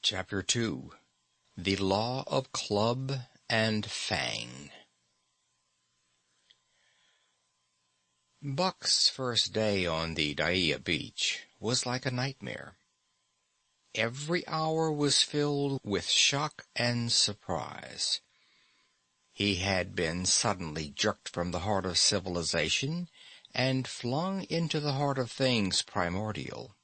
Chapter 2. The Law of Club and Fang. Buck's first day on the Daya beach was like a nightmare. Every hour was filled with shock and surprise. He had been suddenly jerked from the heart of civilization and flung into the heart of things primordial.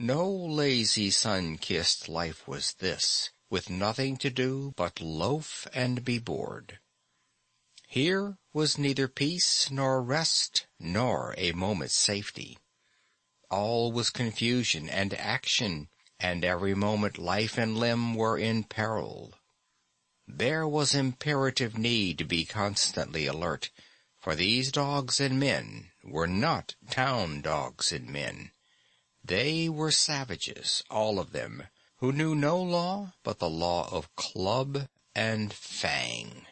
No lazy sun-kissed life was this, with nothing to do but loaf and be bored. Here was neither peace nor rest nor a moment's safety. All was confusion and action, and every moment life and limb were in peril. There was imperative need to be constantly alert, for these dogs and men were not town dogs and men. They were savages, all of them, who knew no law but the law of club and fang.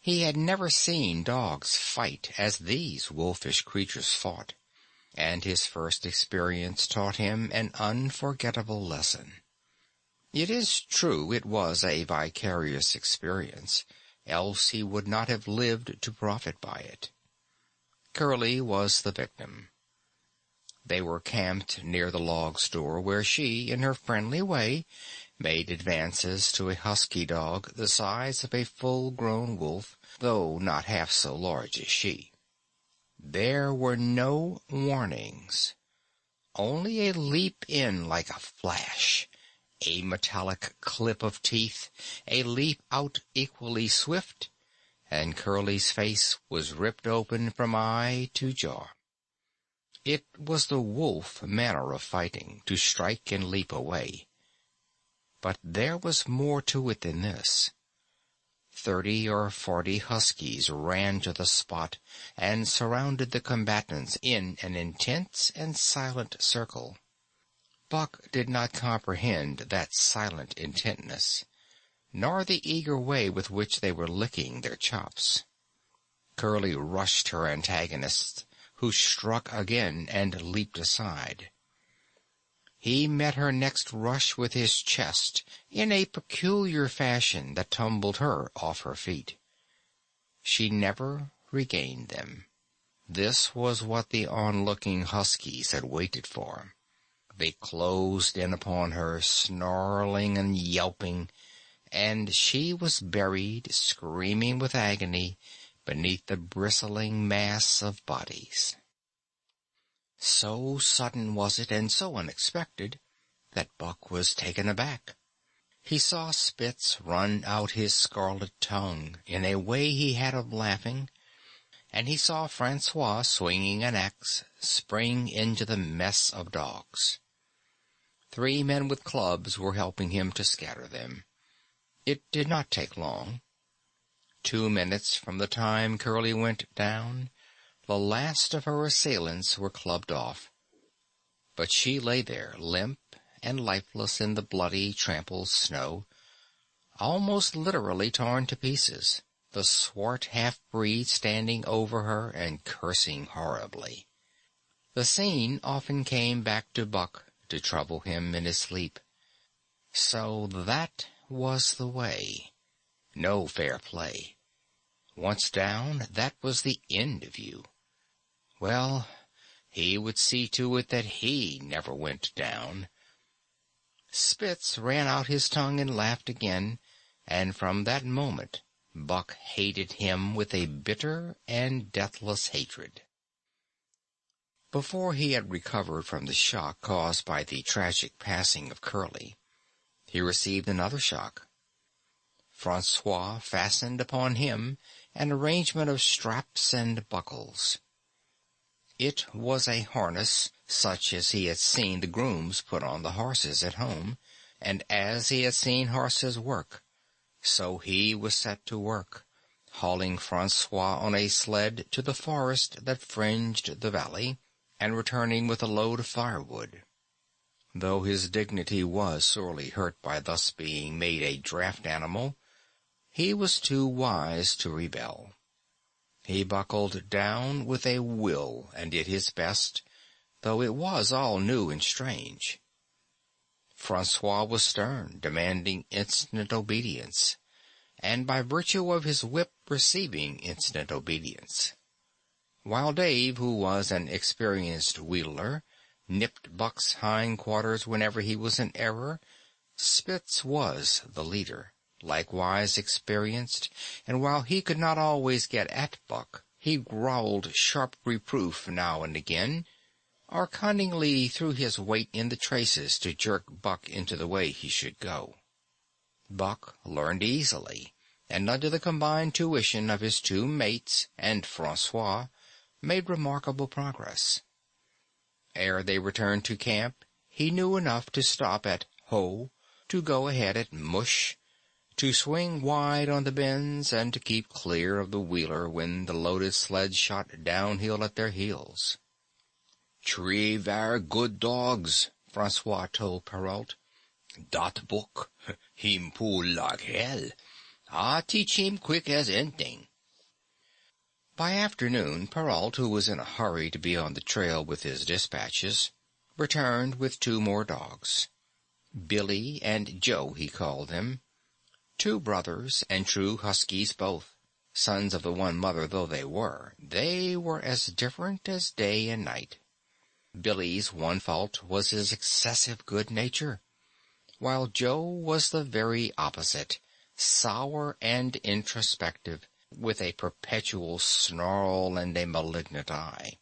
He had never seen dogs fight as these wolfish creatures fought, and his first experience taught him an unforgettable lesson. It is true it was a vicarious experience, else he would not have lived to profit by it. Curly was the victim. They were camped near the log store, where she, in her friendly way, made advances to a husky dog the size of a full-grown wolf, though not half so large as she. There were no warnings, only a leap in like a flash, a metallic clip of teeth, a leap out equally swift, and Curly's face was ripped open from eye to jaw. It was the wolf manner of fighting, to strike and leap away. But there was more to it than this. 30 or 40 huskies ran to the spot and surrounded the combatants in an intense and silent circle. Buck did not comprehend that silent intentness, nor the eager way with which they were licking their chops. Curly rushed her antagonists, who struck again and leaped aside. He met her next rush with his chest in a peculiar fashion that tumbled her off her feet. She never regained them. This was what the onlooking huskies had waited for. They closed in upon her, snarling and yelping, and she was buried, screaming with agony, beneath the bristling mass of bodies. So sudden was it, and so unexpected, that Buck was taken aback. He saw Spitz run out his scarlet tongue in a way he had of laughing, and he saw Francois, swinging an axe, spring into the mess of dogs. 3 men with clubs were helping him to scatter them. It did not take long. 2 minutes from the time Curly went down, the last of her assailants were clubbed off. But she lay there, limp and lifeless in the bloody, trampled snow, almost literally torn to pieces, the swart half-breed standing over her and cursing horribly. The scene often came back to Buck to trouble him in his sleep. So that was the way. No fair play. Once down, that was the end of you. Well, he would see to it that he never went down. Spitz ran out his tongue and laughed again, and from that moment Buck hated him with a bitter and deathless hatred. Before he had recovered from the shock caused by the tragic passing of Curly, he received another shock. Francois fastened upon him an arrangement of straps and buckles. It was a harness such as he had seen the grooms put on the horses at home, and as he had seen horses work, so he was set to work, hauling Francois on a sled to the forest that fringed the valley, and returning with a load of firewood. Though his dignity was sorely hurt by thus being made a draft animal, he was too wise to rebel. He buckled down with a will and did his best, though it was all new and strange. Francois was stern, demanding instant obedience, and by virtue of his whip receiving instant obedience, while Dave, who was an experienced wheeler, nipped Buck's hindquarters whenever he was in error. Spitz was the leader, likewise experienced, and while he could not always get at Buck, he growled sharp reproof now and again, or cunningly threw his weight in the traces to jerk Buck into the way he should go. Buck learned easily, and under the combined tuition of his two mates and Francois, made remarkable progress. Ere they returned to camp, he knew enough to stop at Ho, to go ahead at Mush, to swing wide on the bends, and to keep clear of the wheeler when the loaded sled shot downhill at their heels. "Tree ver good dogs," Francois told Perrault. "Dat book, him pull like hell. I teach him quick as anything." By afternoon, Perrault, who was in a hurry to be on the trail with his dispatches, returned with two more dogs. Billy and Joe, he called them. Two brothers, and true huskies both. Sons of the one mother though they were as different as day and night. Billy's one fault was his excessive good nature, while Joe was the very opposite, sour and introspective, with a perpetual snarl and a malignant eye.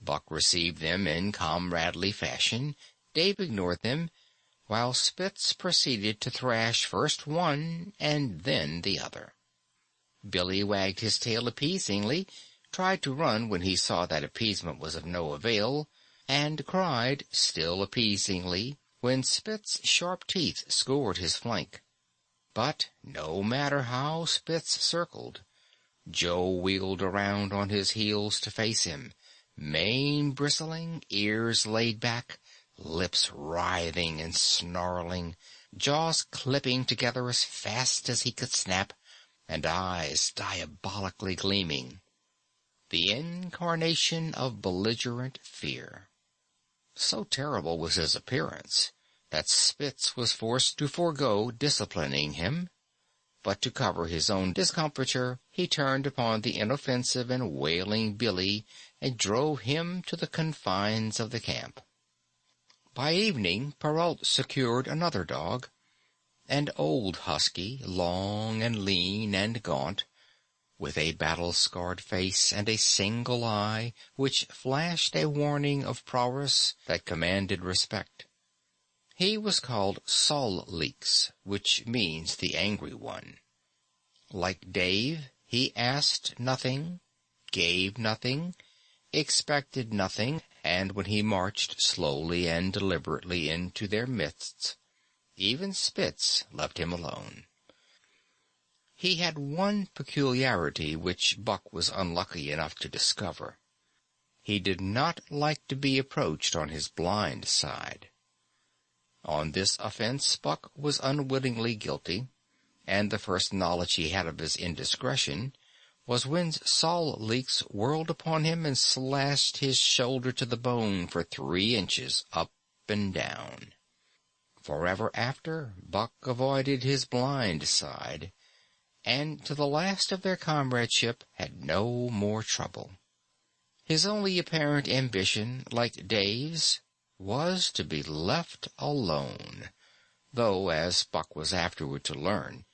Buck received them in comradely fashion. Dave ignored them, while Spitz proceeded to thrash first one and then the other. Billy wagged his tail appeasingly, tried to run when he saw that appeasement was of no avail, and cried, still appeasingly, when Spitz's sharp teeth scored his flank. But no matter how Spitz circled, Joe wheeled around on his heels to face him, mane bristling, ears laid back, lips writhing and snarling, jaws clipping together as fast as he could snap, and eyes diabolically gleaming. The incarnation of belligerent fear. So terrible was his appearance that Spitz was forced to forego disciplining him, but to cover his own discomfiture he turned upon the inoffensive and wailing Billy and drove him to the confines of the camp. By evening Perrault secured another dog, an old husky, long and lean and gaunt, with a battle-scarred face and a single eye which flashed a warning of prowess that commanded respect. He was called Sol Leeks, which means the angry one. Like Dave, he asked nothing, gave nothing, expected nothing, and when he marched slowly and deliberately into their midst, even Spitz left him alone. He had one peculiarity which Buck was unlucky enough to discover. He did not like to be approached on his blind side. On this offense Buck was unwittingly guilty, and the first knowledge he had of his indiscretion was when Sol Leeks whirled upon him and slashed his shoulder to the bone for 3 inches up and down. Forever after, Buck avoided his blind side, and to the last of their comradeship had no more trouble. His only apparent ambition, like Dave's, was to be left alone, though, as Buck was afterward to learn,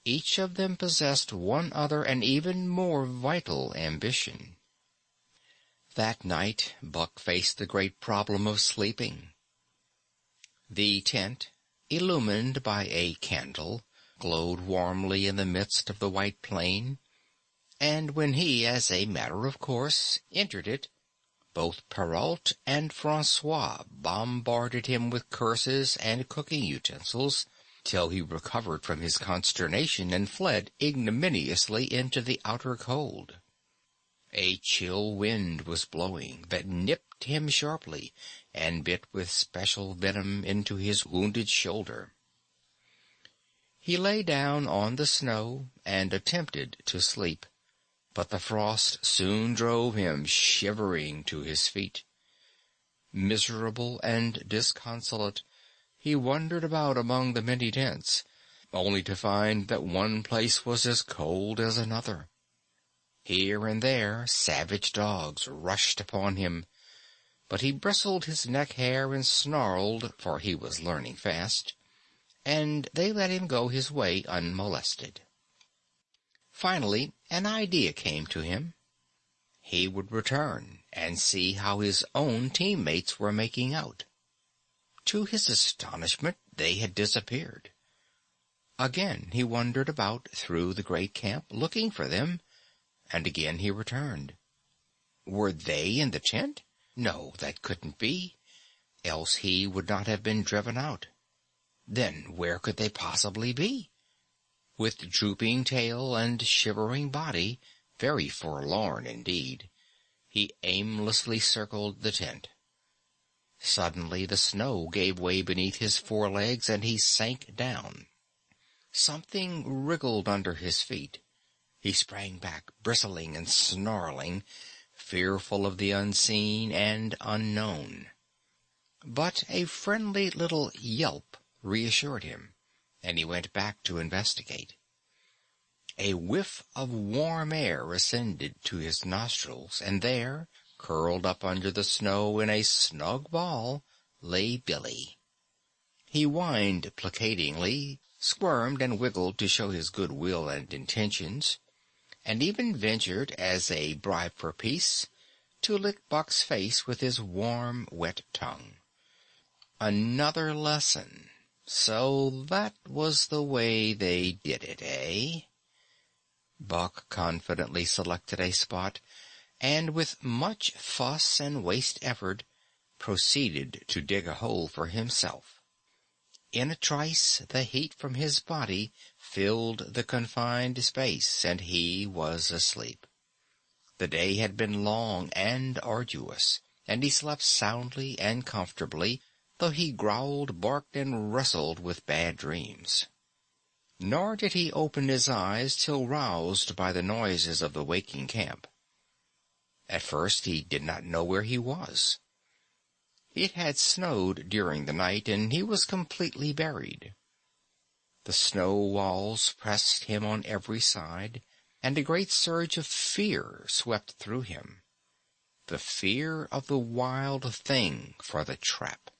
each of them possessed one other and even more vital ambition. That night Buck faced the great problem of sleeping. The tent, illumined by a candle, glowed warmly in the midst of the white plain, and when he, as a matter of course, entered it, both Perrault and Francois bombarded him with curses and cooking utensils, till he recovered from his consternation and fled ignominiously into the outer cold. A chill wind was blowing that nipped him sharply and bit with special venom into his wounded shoulder. He lay down on the snow and attempted to sleep, but the frost soon drove him shivering to his feet. Miserable and disconsolate, He wandered about among the many tents, only to find that one place was as cold as another. Here and there savage dogs rushed upon him, but he bristled his neck hair and snarled, for he was learning fast, and they let him go his way unmolested. Finally, an idea came to him. He would return and see how his own teammates were making out. To his astonishment, they had disappeared. Again he wandered about through the great camp, looking for them, and again he returned. Were they in the tent? No, that couldn't be, else he would not have been driven out. Then where could they possibly be? With drooping tail and shivering body, very forlorn indeed, he aimlessly circled the tent. Suddenly the snow gave way beneath his forelegs, and he sank down. Something wriggled under his feet. He sprang back, bristling and snarling, fearful of the unseen and unknown. But a friendly little yelp reassured him, and he went back to investigate. A whiff of warm air ascended to his nostrils, and there, curled up under the snow in a snug ball, lay Billy. He whined placatingly, squirmed and wiggled to show his good will and intentions, and even ventured, as a bribe for peace, to lick Buck's face with his warm, wet tongue. Another lesson. So that was the way they did it, eh? Buck confidently selected a spot, and with much fuss and waste effort proceeded to dig a hole for himself. In a trice the heat from his body filled the confined space, and he was asleep. The day had been long and arduous, and he slept soundly and comfortably, though he growled, barked, and wrestled with bad dreams. Nor did he open his eyes till roused by the noises of the waking camp. At first he did not know where he was. It had snowed during the night, and he was completely buried. The snow walls pressed him on every side, and a great surge of fear swept through him. The fear of the wild thing for the trap.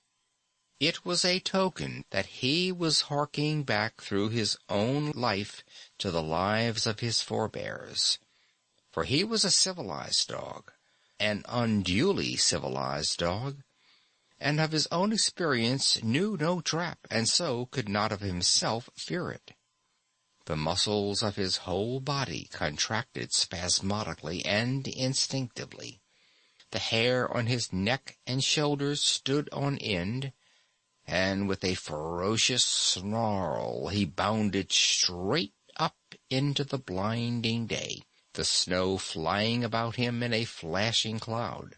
It was a token that he was harking back through his own life to the lives of his forebears. For he was a civilized dog, an unduly civilized dog, and of his own experience knew no trap, and so could not of himself fear it. The muscles of his whole body contracted spasmodically and instinctively. The hair on his neck and shoulders stood on end, and with a ferocious snarl he bounded straight up into the blinding day, the snow flying about him in a flashing cloud.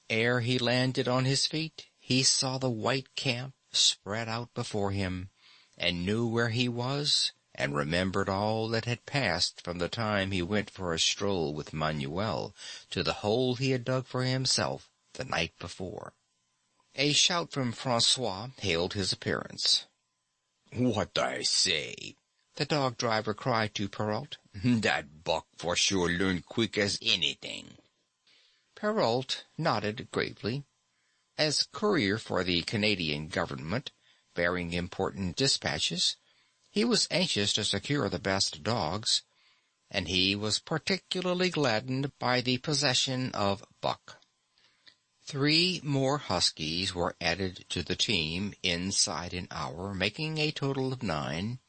Ere he landed on his feet, he saw the white camp spread out before him, and knew where he was, and remembered all that had passed from the time he went for a stroll with Manuel to the hole he had dug for himself the night before. A shout from Francois hailed his appearance. "What I say?" the dog driver cried to Perrault. "That Buck for sure learn quick as anything." Perrault nodded gravely. As courier for the Canadian government, bearing important dispatches, he was anxious to secure the best dogs, and he was particularly gladdened by the possession of Buck. 3 more huskies were added to the team inside an hour, making a total of 9,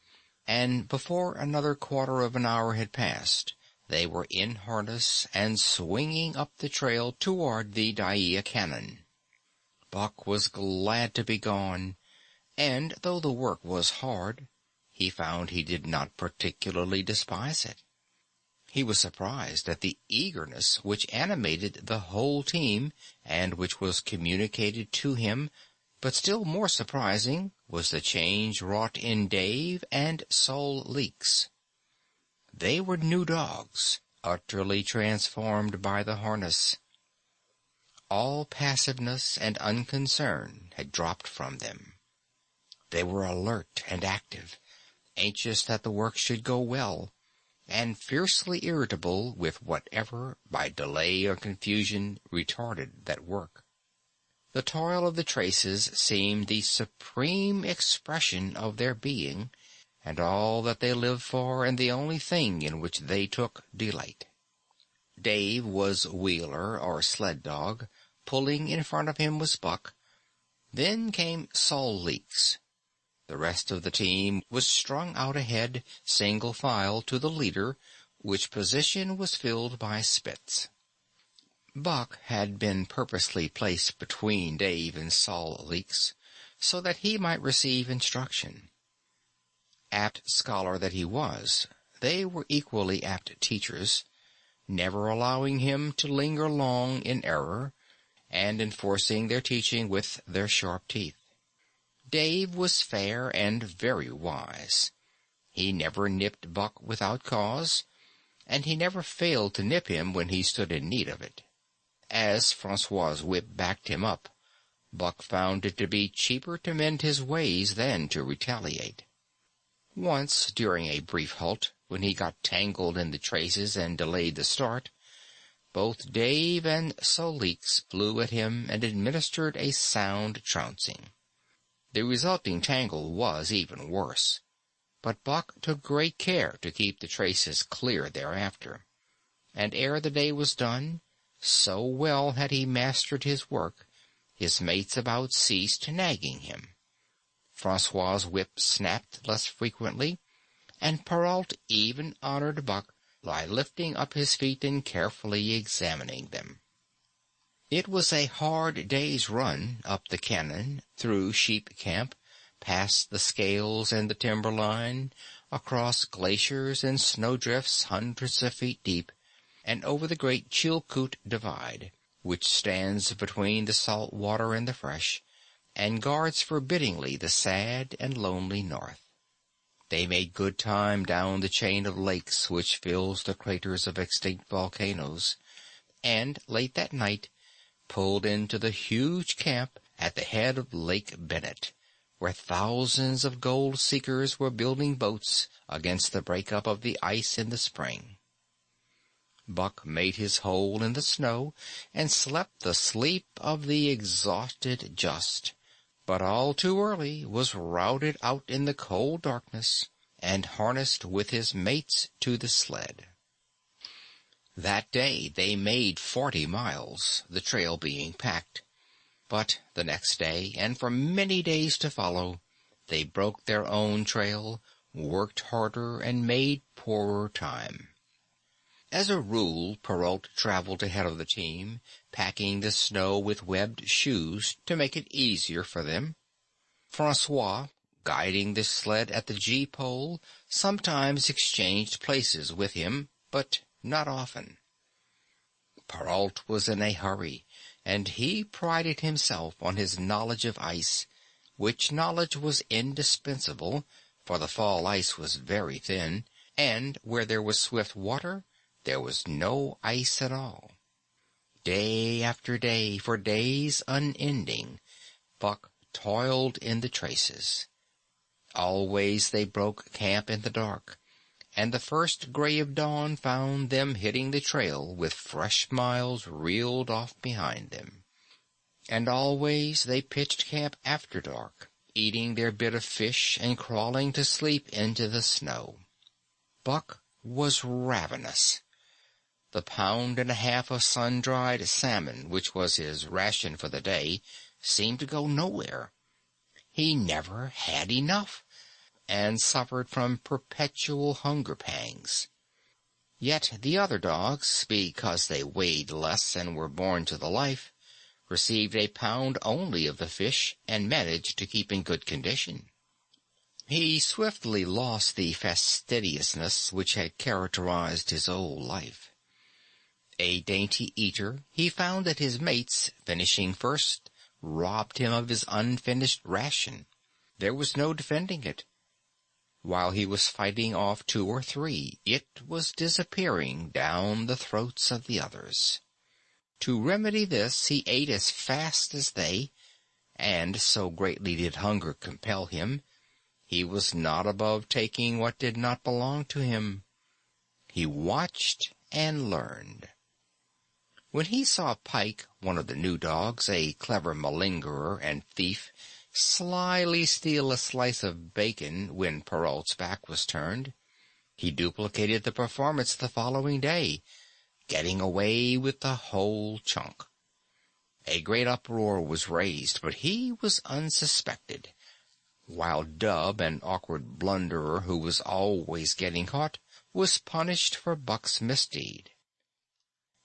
and before another quarter of an hour had passed, they were in harness and swinging up the trail toward the Dyea Canon. Buck was glad to be gone, and though the work was hard, he found he did not particularly despise it. He was surprised at the eagerness which animated the whole team and which was communicated to him, but still more surprising was the change wrought in Dave and Sol Leeks. They were new dogs, utterly transformed by the harness. All passiveness and unconcern had dropped from them. They were alert and active, anxious that the work should go well, and fiercely irritable with whatever, by delay or confusion, retarded that work. The toil of the traces seemed the supreme expression of their being, and all that they lived for, and the only thing in which they took delight. Dave was wheeler or sled dog. Pulling in front of him was Buck. Then came Sol Leeks. The rest of the team was strung out ahead, single file to the leader, which position was filled by Spitz. Buck had been purposely placed between Dave and Sol Leeks, so that he might receive instruction. Apt scholar that he was, they were equally apt teachers, never allowing him to linger long in error, and enforcing their teaching with their sharp teeth. Dave was fair and very wise. He never nipped Buck without cause, and he never failed to nip him when he stood in need of it. As Francois's whip backed him up, Buck found it to be cheaper to mend his ways than to retaliate. Once, during a brief halt, when he got tangled in the traces and delayed the start, both Dave and Sol Leeks flew at him and administered a sound trouncing. The resulting tangle was even worse, but Buck took great care to keep the traces clear thereafter, and ere the day was done, so well had he mastered his work, his mates about ceased nagging him. Francois's whip snapped less frequently, and Perrault even honored Buck by lifting up his feet and carefully examining them. It was a hard day's run up the canon, through Sheep Camp, past the scales and the timber-line, across glaciers and snowdrifts hundreds of feet deep, and over the great Chilkoot Divide, which stands between the salt water and the fresh, and guards forbiddingly the sad and lonely north. They made good time down the chain of lakes which fills the craters of extinct volcanoes, and late that night pulled into the huge camp at the head of Lake Bennett, where thousands of gold-seekers were building boats against the break-up of the ice in the spring. Buck made his hole in the snow and slept the sleep of the exhausted just, but all too early was routed out in the cold darkness and harnessed with his mates to the sled. That day they made 40 miles, the trail being packed, but the next day, and for many days to follow, they broke their own trail, worked harder, and made poorer time. As a rule, Perrault traveled ahead of the team, packing the snow with webbed shoes to make it easier for them. Francois, guiding the sled at the gee-pole, sometimes exchanged places with him, but not often. Perrault was in a hurry, and he prided himself on his knowledge of ice, which knowledge was indispensable, for the fall ice was very thin, and where there was swift water, there was no ice at all. Day after day, for days unending, Buck toiled in the traces. Always they broke camp in the dark, and the first gray of dawn found them hitting the trail with fresh miles reeled off behind them. And always they pitched camp after dark, eating their bit of fish and crawling to sleep into the snow. Buck was ravenous. The pound and a half of sun-dried salmon, which was his ration for the day, seemed to go nowhere. He never had enough, and suffered from perpetual hunger pangs. Yet the other dogs, because they weighed less and were born to the life, received a pound only of the fish and managed to keep in good condition. He swiftly lost the fastidiousness which had characterized his old life. A dainty eater, he found that his mates, finishing first, robbed him of his unfinished ration. There was no defending it. While he was fighting off 2 or 3, it was disappearing down the throats of the others. To remedy this, he ate as fast as they, and so greatly did hunger compel him, he was not above taking what did not belong to him. He watched and learned. When he saw Pike, one of the new dogs, a clever malingerer and thief, slyly steal a slice of bacon when Perrault's back was turned, he duplicated the performance the following day, getting away with the whole chunk. A great uproar was raised, but he was unsuspected, while Dub, an awkward blunderer who was always getting caught, was punished for Buck's misdeed.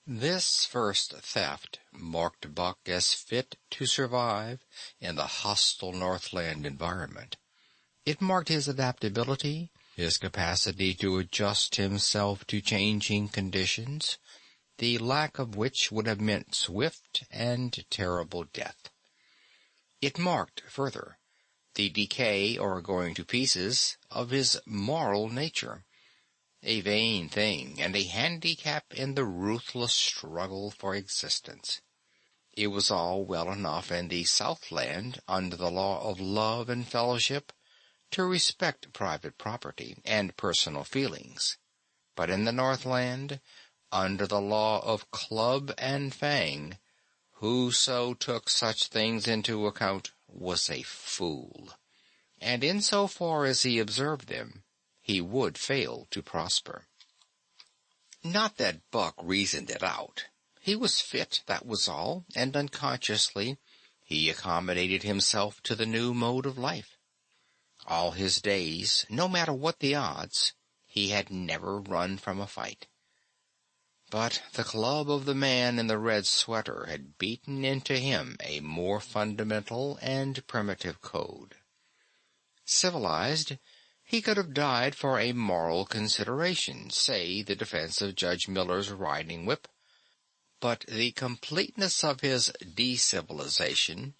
This first theft marked Buck as fit to survive in the hostile Northland environment. It marked his adaptability, his capacity to adjust himself to changing conditions, the lack of which would have meant swift and terrible death. It marked, further, the decay or going to pieces of his moral nature, a vain thing and a handicap in the ruthless struggle for existence. It was all well enough in the Southland, under the law of love and fellowship, to respect private property and personal feelings, but in the Northland, under the law of club and fang, whoso took such things into account was a fool, and in so far as he observed them, he would fail to prosper. Not that Buck reasoned it out. He was fit, that was all, and unconsciously he accommodated himself to the new mode of life. All his days, no matter what the odds, he had never run from a fight. But the club of the man in the red sweater had beaten into him a more fundamental and primitive code. Civilized, he could have died for a moral consideration, say the defense of Judge Miller's riding whip, but the completeness of his decivilization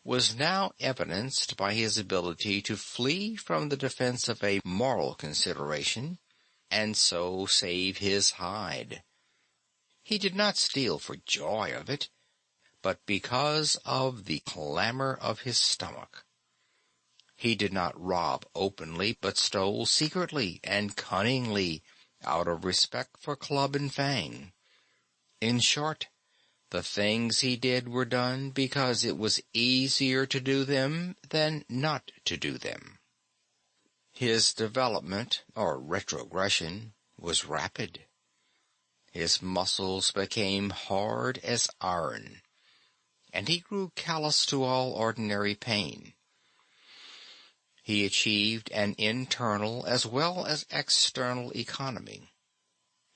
was now evidenced by his ability to flee from the defense of a moral consideration, and so save his hide. He did not steal for joy of it, but because of the clamor of his stomach. He did not rob openly, but stole secretly and cunningly, out of respect for club and fang. In short, the things he did were done because it was easier to do them than not to do them. His development, or retrogression, was rapid. His muscles became hard as iron, and he grew callous to all ordinary pain. He achieved an internal as well as external economy.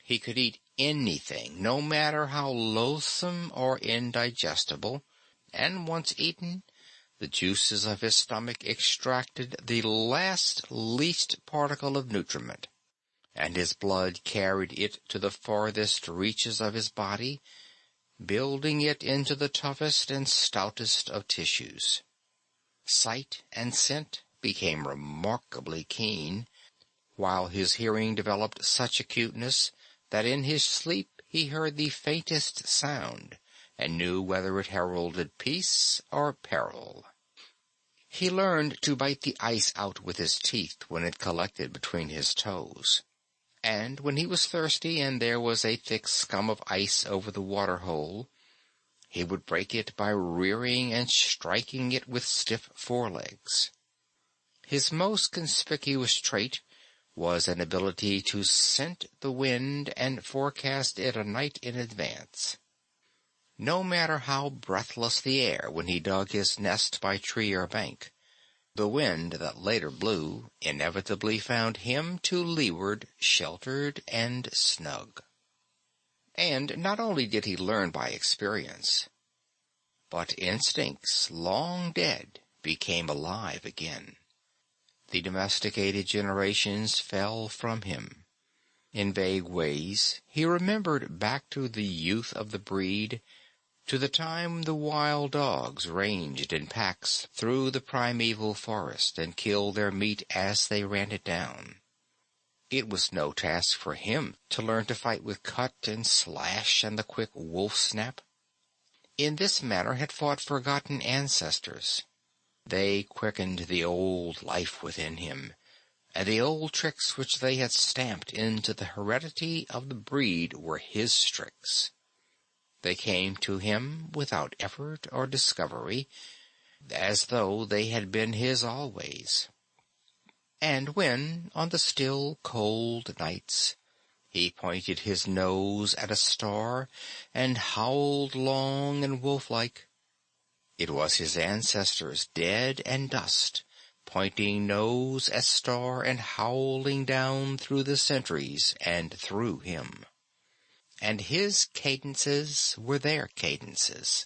He could eat anything, no matter how loathsome or indigestible, and once eaten, the juices of his stomach extracted the least particle of nutriment, and his blood carried it to the farthest reaches of his body, building it into the toughest and stoutest of tissues. Sight and scent became remarkably keen, while his hearing developed such acuteness that in his sleep he heard the faintest sound and knew whether it heralded peace or peril. He learned to bite the ice out with his teeth when it collected between his toes, and when he was thirsty and there was a thick scum of ice over the water-hole, he would break it by rearing and striking it with stiff forelegs. His most conspicuous trait was an ability to scent the wind and forecast it a night in advance. No matter how breathless the air when he dug his nest by tree or bank, the wind that later blew inevitably found him to leeward, sheltered and snug. And not only did he learn by experience, but instincts long dead became alive again. The domesticated generations fell from him. In vague ways, he remembered back to the youth of the breed, to the time the wild dogs ranged in packs through the primeval forest and killed their meat as they ran it down. It was no task for him to learn to fight with cut and slash and the quick wolf snap. in this manner had fought forgotten ancestors. They quickened the old life within him, and the old tricks which they had stamped into the heredity of the breed were his tricks. They came to him without effort or discovery, as though they had been his always. And when, on the still, cold nights, he pointed his nose at a star and howled long and wolf-like, it was his ancestors, dead and dust, pointing nose at star and howling down through the centuries and through him. And his cadences were their cadences,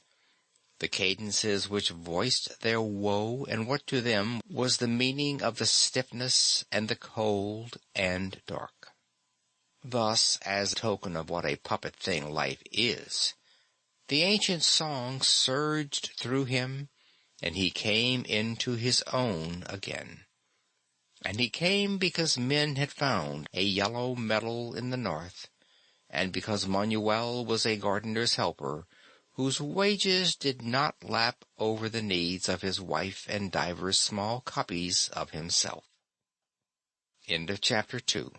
the cadences which voiced their woe and what to them was the meaning of the stiffness and the cold and dark. Thus, as token of what a puppet thing life is, the ancient song surged through him, and he came into his own again. And he came because men had found a yellow metal in the north, and because Manuel was a gardener's helper, whose wages did not lap over the needs of his wife and divers small copies of himself. End of chapter 2.